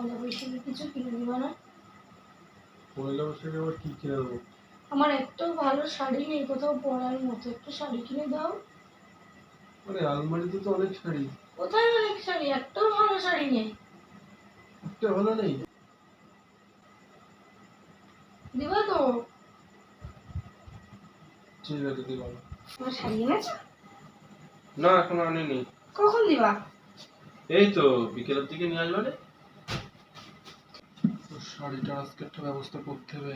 পয়লা বৈশাখে কিছু কিনে দিবা না? পয়লা বৈশাখে আবার কি কিনে দেবো? আমার একটু ভালো শাড়ি নেই কোথাও পরার মতো, একটু শাড়ি কিনে দাও। আরে আলমারিতে তো অনেক শাড়ি। কোথায় অনেক শাড়ি? একটাও ভালো শাড়ি নেই। একটা ভালো নেই? দিবা তো? ঠিক আছে দিলাম। তোমার শাড়ি এনেছো? না এখন আনিনি। কখন দিবা? এই তো বিকেলের দিকে নিয়ে আসবে। শাড়িটা আজকে একটা ব্যবস্থা করতে হবে,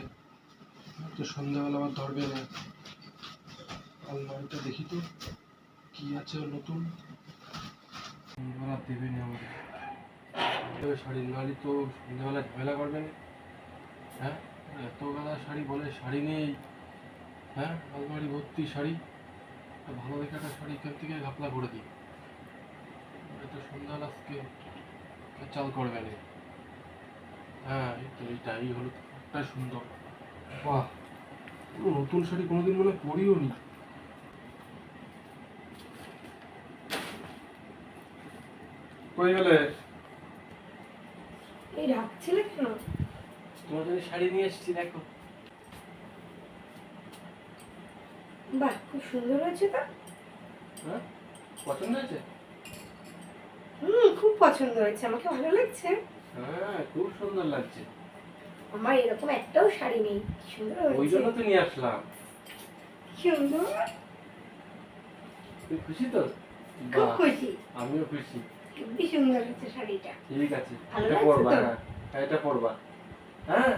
তো সন্ধ্যাবেলা আবার ধরবে না। আলমারিটা দেখি তো কি আছে নতুন। সন্ধ্যাবেলা দেবে না আমাকে, তবে শাড়ি নালি তো সন্ধ্যাবেলা ঝামেলা করবে না। হ্যাঁ, এত গাদা শাড়ি বলে শাড়ি নেই। হ্যাঁ, আলমারি ভর্তি শাড়ি। ভালো দেখে একটা শাড়ি এখান থেকে ঘাপলা করে দিই। এটা সন্ধ্যাবেলা আজকে চাল করবে না। হ্যাঁ এই তো এইটাই হলো, একটা সুন্দর। বাহ, নতুন শাড়ি কোনোদিন মনে পরিও নি। কই গেলে? এই রাখছিলে কেন? তোমার জন্য শাড়ি নিয়ে এসেছি, দেখো। বাহ, খুব সুন্দর হয়েছে তো। হ্যাঁ, পছন্দ হয়েছে? খুব পছন্দ হয়েছে, আমাকে ভালো লাগছে। হ্যাঁ খুব সুন্দর লাগছে। আমার এরকম একটাও শাড়ি নেই, কি সুন্দর ওই হয়েছে। জন্য তো নিয়ে আসলাম। সুন্দর, তুই খুশি তো? খুব বাহ, খুশি। আমিও খুশি। খুবই সুন্দর হয়েছে শাড়িটা। ঠিক আছে, ভালো এটা লাগছে পরবা। তো? হ্যাঁ এটা পরবা। হ্যাঁ।